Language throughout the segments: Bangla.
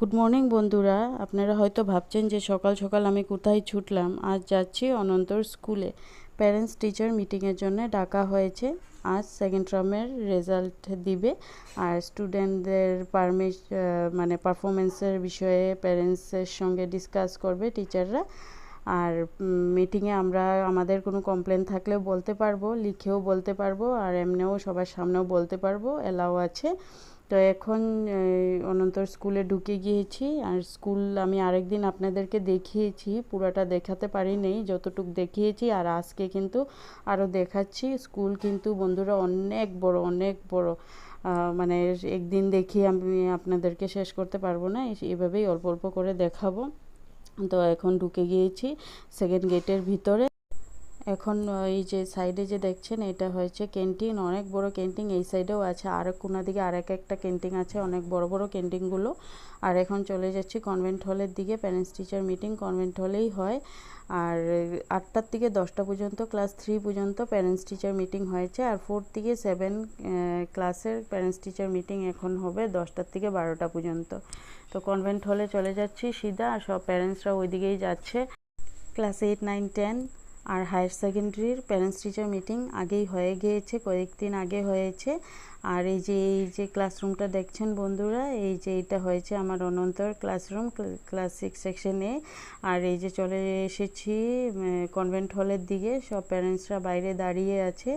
গুড মর্নিং বন্ধুরা, আপনারা হয়তো ভাবছেন যে সকাল সকাল আমি কোথায় ছুটলাম। আজ যাচ্ছি অনন্তর স্কুলে। প্যারেন্টস টিচার মিটিংয়ের জন্য ডাকা হয়েছে। আজ সেকেন্ড টার্মের রেজাল্ট দিবে, আর স্টুডেন্টদের পারফরমেন্সের বিষয়ে প্যারেন্টসের সঙ্গে ডিসকাস করবে টিচাররা। আর মিটিংয়ে আমরা আমাদের কোনো কমপ্লেন থাকলেও বলতে পারবো, লিখেও বলতে পারবো, আর এমনিও সবার সামনেও বলতে পারবো, এলাও আছে। তো এখন অনন্তর স্কুলে ঢুকে গিয়েছি। আর স্কুল আমি আরেকদিন আপনাদেরকে দেখিয়েছি, পুরোটা দেখাতে পারিনি, যতটুকু দেখিয়েছি। আর আজকে কিন্তু আরও দেখাচ্ছি। স্কুল কিন্তু বন্ধুরা অনেক বড়, অনেক বড়। মানে একদিন দেখিয়ে আমি আপনাদেরকে শেষ করতে পারবো না, এভাবেই অল্প অল্প করে দেখাবো। তো এখন ঢুকে গিয়েছি সেকেন্ড গেটের ভিতরে। এখন এই যে সাইডে যে দেখছেন, এটা হয়েছে ক্যান্টিন, অনেক বড় ক্যান্টিন। এই সাইডেও আছে, আর কোনা দিকে আর একটা ক্যান্টিন আছে, অনেক বড় বড় ক্যান্টিনগুলো। আর এখন চলে যাচ্ছি কনভেন্ট হলের দিকে। প্যারেন্টস টিচার মিটিং কনভেন্ট হলেই হয়। আর 8টার থেকে 10টা পর্যন্ত, ক্লাস 3 পর্যন্ত প্যারেন্টস টিচার মিটিং হয়েছে। আর 4 থেকে 7 ক্লাসের প্যারেন্টস টিচার মিটিং এখন হবে 10টার থেকে 12টা পর্যন্ত। তো কনভেন্ট হলে চলে যাচ্ছি সিধা, আর সব প্যারেন্টসরা ওইদিকেই যাচ্ছে। ক্লাস 8, 9, 10 আর হায়ার সেকেন্ডারির প্যারেন্টস টিচার মিটিং আগেই হয়ে গিয়েছে, কয়েকদিন আগে হয়েছে। আর এই যে ক্লাসরুমটা দেখছেন বন্ধুরা, এই যে এটা হয়েছে আমার অনন্তর ক্লাসরুম, ক্লাস 6 সেকশন এ। আর এই যে চলে এসেছি কনভেন্ট হলের দিকে। সব প্যারেন্টসরা বাইরে দাঁড়িয়ে আছে।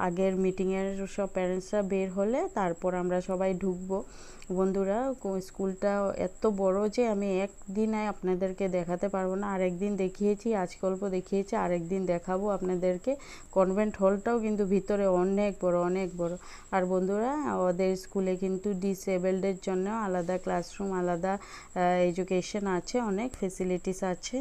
আগের মিটিংয়ের সব প্যারেন্টসরা বের হলে তারপর আমরা সবাই ঢুকবো। বন্ধুরা, স্কুলটা এত বড় যে আমি একদিনে আপনাদেরকে দেখাতে পারবো না। আরেকদিন দেখিয়েছি, আজকে অল্প দেখিয়েছি, আরেকদিন দেখাবো আপনাদেরকে। কনভেন্ট হলটাও কিন্তু ভিতরে অনেক বড়, অনেক বড়। আর বন্ধুরা, ওদের স্কুলে কিন্তু ডিসেবলদের জন্য আলাদা ক্লাসরুম, আলাদা এডুকেশন আছে, অনেক ফেসিলিটিস আছে।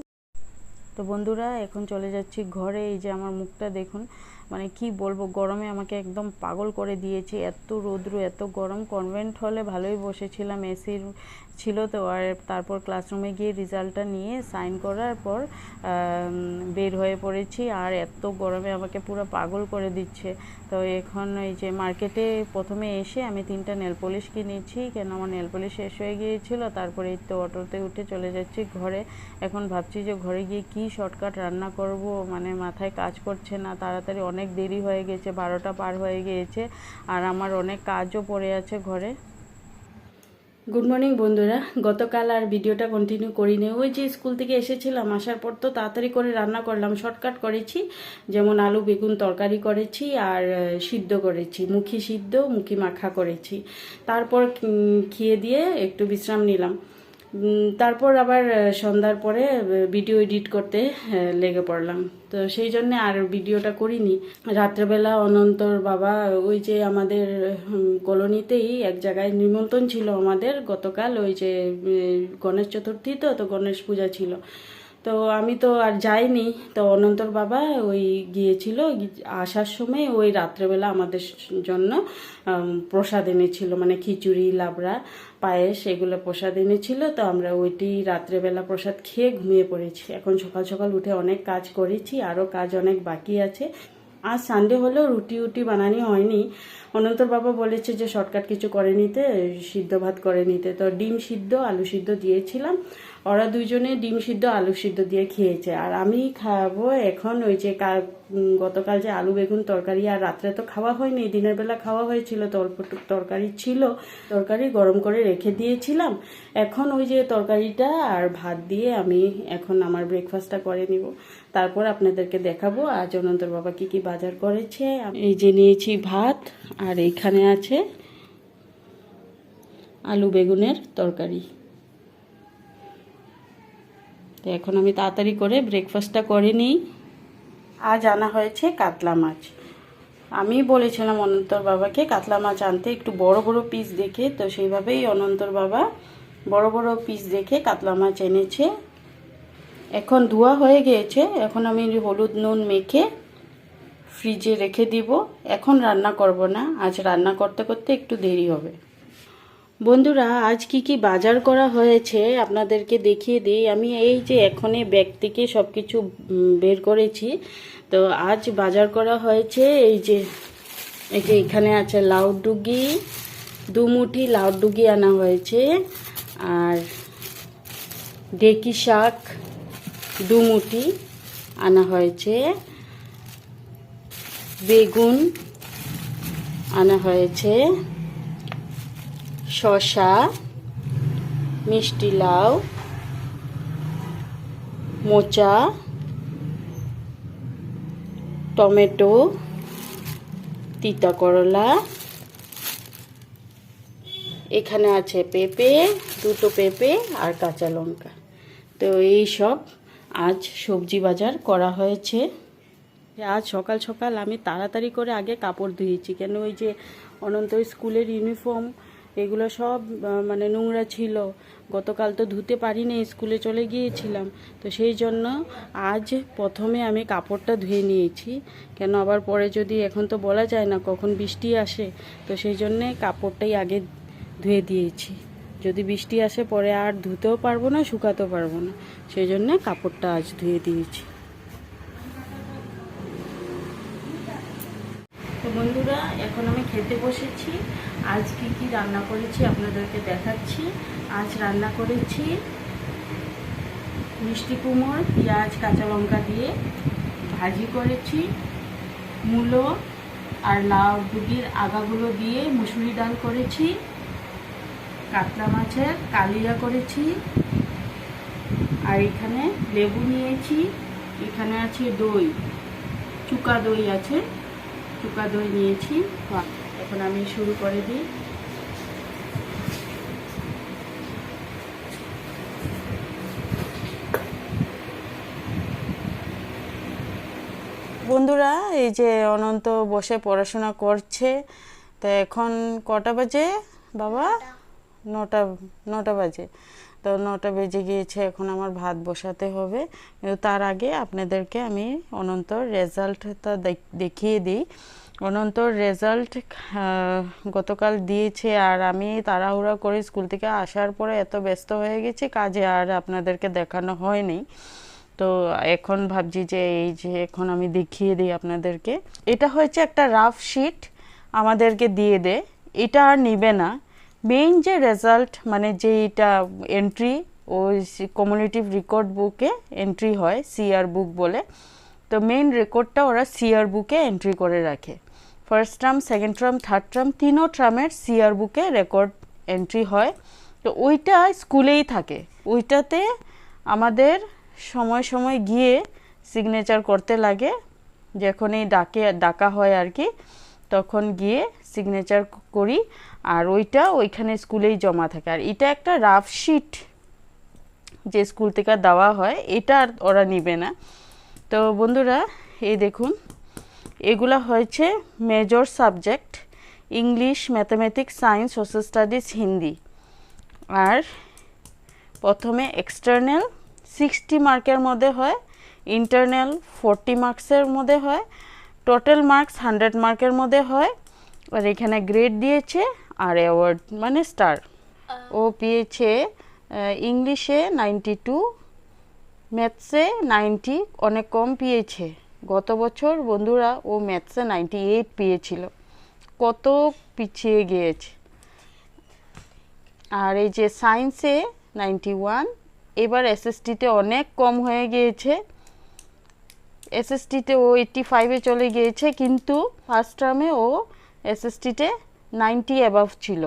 তো বন্ধুরা, এখন চলে যাচ্ছি ঘরে। এই যে আমার মুখটা দেখুন, মানে কি বলবো, গরমে আমাকে একদম পাগল করে দিয়েছে। এত রৌদ্র, এত গরম। কনভেন্ট হলে ভালোই বসেছিলাম, এসির ছিল তো। আর তারপর ক্লাসরুমে গিয়ে রেজাল্টটা নিয়ে সাইন করার পর বের হয়ে পড়েছি। আর এত গরমে আমাকে পুরো পাগল করে দিচ্ছে। তো এখন এই যে মার্কেটে প্রথমে এসে আমি 3টা নেল পলিশ কিনেছি, কেন আমার নেল পলিশ শেষ হয়ে গিয়েছিল। তারপরে এই তো অটোতে উঠে চলে যাচ্ছি ঘরে। এখন ভাবছি যে ঘরে গিয়ে কি শর্টকাট রান্না করব, মানে মাথায় কাজ করছে না। তাড়াতাড়ি অনেক দেরি হয়ে গেছে, 12টা পার হয়ে গিয়েছে, আর আমার অনেক কাজও পড়ে আছে ঘরে। গুড মর্নিং বন্ধুরা, গতকাল আর ভিডিওটা কন্টিনিউ করিনি। ওই যে স্কুল থেকে এসেছিলাম, আসার পর তো তাড়াতাড়ি করে রান্না করলাম, শর্টকাট করেছি। যেমন আলু বেগুন তরকারি করেছি, আর সিদ্ধ করেছি, মুখি সিদ্ধ, মুখি মাখা করেছি। তারপর খেয়ে দিয়ে একটু বিশ্রাম নিলাম। তারপর আবার সন্ধ্যার পরে ভিডিও এডিট করতে লেগে পড়লাম। তো সেই জন্যে আর ভিডিওটা করিনি। রাত্রেবেলা অনন্তর বাবা, ওই যে আমাদের কলোনিতেই এক জায়গায় নিমন্ত্রণ ছিল আমাদের গতকাল। ওই যে গণেশ চতুর্থী, তো গণেশ পূজা ছিল। তো আমি তো আর যাইনি। তো অনন্তর বাবা ওই গিয়েছিল, আসার সময় ওই রাত্রেবেলা আমাদের জন্য প্রসাদ এনেছিল, মানে খিচুড়ি, লাবড়া, পায়েস, এগুলো প্রসাদ এনেছিল। তো আমরা ওইটি রাত্রেবেলা প্রসাদ খেয়ে ঘুমিয়ে পড়েছি। এখন সকাল সকাল উঠে অনেক কাজ করেছি, আরও কাজ অনেক বাকি আছে। আজ সানডে হলেও রুটি বানানি হয়নি। অনন্তর বাবা বলেছে যে শর্টকাট কিছু করে নিতে, সিদ্ধ ভাত করে নিতে। তো ডিম সিদ্ধ, আলু সিদ্ধ দিয়েছিলাম। ওরা দুইজনে ডিম সিদ্ধ, আলু সিদ্ধ দিয়ে খেয়েছে। আর আমি খাবো এখন ওই যে গতকাল যে আলু বেগুন তরকারি, আর রাত্রে তো খাওয়া হয়নি, দিনের বেলা খাওয়া হয়েছিল, তো অল্প তরকারি ছিল, তরকারি গরম করে রেখে দিয়েছিলাম। এখন ওই যে তরকারিটা আর ভাত দিয়ে আমি এখন আমার ব্রেকফাস্টটা করে নিব। তারপর আপনাদেরকে দেখাবো আজ অনন্তর বাবা কি কি বাজার করেছে। এই যে নিয়েছি ভাত, আর এইখানে আছে আলু বেগুনের তরকারি। তো এখন আমি তাড়াতাড়ি করে ব্রেকফাস্টটা করে নিই। আজ আনা হয়েছে কাতলা মাছ। আমি বলেছিলাম অনন্তর বাবাকে কাতলা মাছ আনতে, একটু বড় বড় পিস দেখে। তো সেইভাবেই অনন্তর বাবা বড় বড় পিস দেখে কাতলা মাছ এনেছে। এখন ধোয়া হয়ে গিয়েছে। এখন আমি হলুদ নুন মেখে ফ্রিজে রেখে দিব। এখন রান্না করব না, আজ রান্না করতে করতে একটু দেরি হবে। বন্ধুরা, আজ কি কি বাজার করা হয়েছে আপনাদেরকে দেখিয়ে দিই। আমি এই যে এখনই ব্যাগ থেকে সব কিছু বের করেছি। তো আজ বাজার করা হয়েছে এই যে এখানে আছে লাউ ডুগি, 2 মুঠি লাউ ডুগি আনা হয়েছে। আর ঢেঁকি শাক 2 মুঠি আনা হয়েছে, বেগুন আনা হয়েছে, শসা, মিষ্টি লাউ, মোচা, টমেটো, তিতা করলা, এখানে আছে পেঁপে, 2টো পেঁপে আর কাঁচা লঙ্কা। তো এই সব আজ সবজি বাজার করা হয়েছে। আজ সকাল সকাল আমি তাড়াতাড়ি করে আগে কাপড় ধুয়েছি, কেন ওই যে অনন্ত স্কুলের ইউনিফর্ম এগুলো সব মানে নোংরা ছিল, গতকাল তো ধুতে পারিনি, স্কুলে চলে গিয়েছিলাম। তো সেই জন্য আজ প্রথমে আমি কাপড়টা ধুয়ে নিয়েছি, কেন আবার পরে যদি, এখন তো বলা যায় না কখন বৃষ্টি আসে, তো সেই জন্যে কাপড়টাই আগে ধুয়ে দিয়েছি। যদি বৃষ্টি আসে পরে আর ধুতেও পারবো না, শুকাতেও পারবো না, সেই জন্যে কাপড়টা আজ ধুয়ে দিয়েছি। তো বন্ধুরা, এখন আমি খেতে বসেছি। আজ কি কি রান্না করেছি আপনাদেরকে দেখাচ্ছি। আজ রান্না করেছি মিষ্টি কুমড়, পেঁয়াজ কাঁচা লঙ্কা দিয়ে ভাজি করেছি, মূলো আর লাউ ডুবির আগাগুলো দিয়ে মুসুরি ডাল করেছি, কাতলা মাছের কালিয়া করেছি, আর এখানে লেবু নিয়েছি, এখানে আছে দই, চুকা দই আছে, চুকা দই নিয়েছি। এখন আমি শুরু করে দিই। বন্ধুরা, এই যে অনন্ত বসে পড়াশোনা করছে। তো এখন কটা বাজে বাবা? 9টা বাজে। তো 9টা বেজে গিয়েছে, এখন আমার ভাত বসাতে হবে। কিন্তু তার আগে আপনাদেরকে আমি অনন্তর রেজাল্টটা দেখিয়ে দিই। অনন্তর রেজাল্ট গতকাল দিয়েছে, আর আমি তাড়াহুড়া করে স্কুল থেকে আসার পরে এত ব্যস্ত হয়ে গেছি কাজে, আর আপনাদেরকে দেখানো হয়নি। তো এখন ভাবছি যে এই যে এখন আমি দেখিয়ে দিই আপনাদেরকে। এটা হচ্ছে একটা রাফ শিট আমাদেরকে দিয়ে দেয়, এটা আর নিবে না। মেইন যে রেজাল্ট মানে যে এটা এন্ট্রি ওই কমিউনিটিভ রেকর্ড বুকে এন্ট্রি হয়, সিআর বুক বলে। তো মেইন রেকর্ডটা ওরা সিআর বুকে এন্ট্রি করে রাখে। First term, second term, third term, 3ও টার্মের সিআর বুকে রেকর্ড এন্ট্রি হয়। তো ওইটা স্কুলেই থাকে, ওইটাতে আমাদের সময় সময় গিয়ে সিগনেচার করতে লাগে। যখনই ডাকা হয় আর কি, তখন গিয়ে সিগনেচার করি, আর ওইটা ওইখানে স্কুলেই জমা থাকে। আর এটা একটা রাফ শিট যে স্কুল থেকে দেওয়া হয়, এটা আর ওরা নিবে না। তো বন্ধুরা, এই দেখুন, এগুলা হয়েছে major subject: English, mathematics, science, social studies, Hindi. আর প্রথমে এক্সটার্নাল 60 মার্কের মধ্যে হয়, ইন্টারনাল 40 মার্কসের মধ্যে হয়, টোটাল মার্কস 100 মার্কের মধ্যে হয়। আর এখানে গ্রেড দিয়েছে আর অ্যাওয়ার্ড মানে স্টার। ও পেয়েছে ইংলিশে 92, ম্যাথসে 90, অনেক কম পেয়েছে। গত বছর বন্ধুরা ও ম্যাথসে 98 পেয়েছিল, কত পিছিয়ে গিয়েছে। আর এই যে সায়েন্সে 91, এবার এসএসটিতে অনেক কম হয়ে গিয়েছে, এসএসটিতে ও 85-এ চলে গিয়েছে, কিন্তু ফার্স্ট টার্মে ও এসএসটিতে 90 অ্যাবাভ ছিল।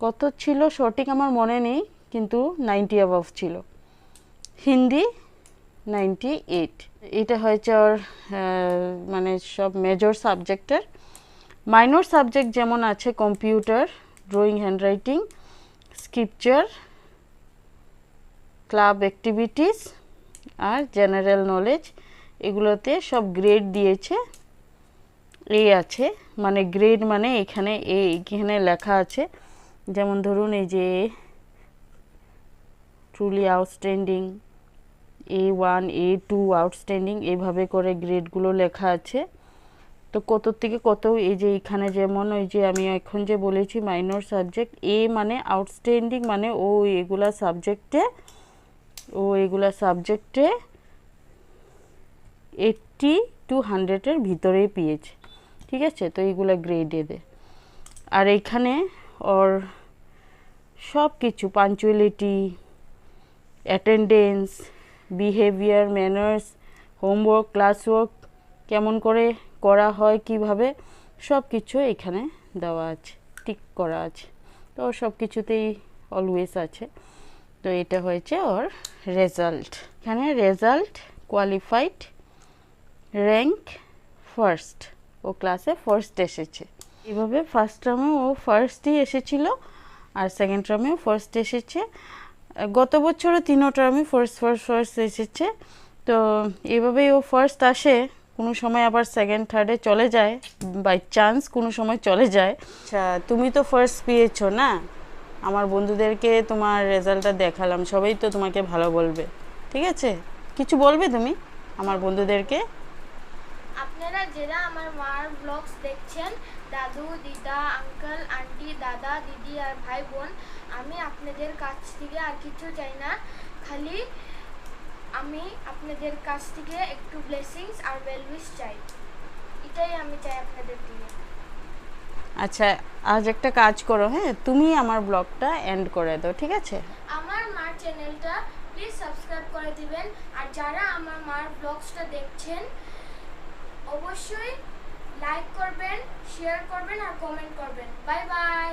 কত ছিল সঠিক আমার মনে নেই, কিন্তু 90 অ্যাবাভ ছিল। হিন্দি 98। এটা হয়েছে ওর মানে সব মেজর সাবজেক্টের। মাইনর সাবজেক্ট যেমন আছে computer, drawing, handwriting, scripture, club activities আর জেনারেল নলেজ, এগুলোতে সব গ্রেড দিয়েছে। এই আছে মানে গ্রেড মানে এখানে লেখা আছে, যেমন ধরুন এই যে truly outstanding, A1, A2 outstanding, এইভাবে করে গ্রেডগুলো লেখা আছে। তো কত থেকে কত, এই যে এখানে যেমন ওই যে আমি এখন যে বলেছি মাইনর সাবজেক্ট, এ মানে আউটস্ট্যান্ডিং, মানে ও এগুলা সাবজেক্টে 80 to 100-এর ভিতরেই পেয়েছে, ঠিক আছে। তো এইগুলা গ্রেডে দেয়। আর এইখানে ওর সব কিছু punctuality, attendance, behaviour, manners, homework, classwork কেমন করে করা হয়, কিভাবে, সব কিছু এখানে দেওয়া আছে, টিক করা আছে। তো সব কিছুতেই অলওয়েজ আছে। তো এটা হয়েছে ওর রেজাল্ট। এখানে রেজাল্ট, কোয়ালিফাইড, র্যাঙ্ক, ফার্স্ট, ও ক্লাসে ফার্স্ট এসেছে। এভাবে ফার্স্ট টার্মে ও ফার্স্টই এসেছিল, আর সেকেন্ড টার্মেও ফার্স্ট এসেছে। গত বছরও 3 টার্মে ফার্স্ট এসেছে। তো এভাবেই ও ফার্স্ট আসে, কোনো সময় আবার সেকেন্ড থার্ডে চলে যায়, বাই চান্স কোনো সময় চলে যায়। আচ্ছা, তুমি তো ফার্স্ট পেয়েছো না? আমার বন্ধুদেরকে তোমার রেজাল্টটা দেখালাম, সবাই তো তোমাকে ভালো বলবে, ঠিক আছে? কিছু বলবে তুমি আমার বন্ধুদেরকে? আপনারা যারা আমার মার ব্লগস দেখছেন, দাদু, দিদা, আঙ্কেল, আন্টি, দাদা, দিদি আর ভাই বোন, আমি আপনাদের কাছ থেকে আর কিছু চাই না, খালি আমি আপনাদের কাছ থেকে একটু ব্লেসিংস আর ওয়েলউইশ চাই। এটাই আমি চাই আপনাদের থেকে। আচ্ছা, আজ একটা কাজ করো, হ্যাঁ, তুমি আমার ব্লগটা এন্ড করে দাও, ঠিক আছে? আমার মার চ্যানেলটা প্লিজ সাবস্ক্রাইব করে দিবেন, আর যারা আমার মার ব্লগসটা দেখছেন অবশ্যই লাইক করবেন, শেয়ার করবেন আর কমেন্ট করবেন। Bye bye.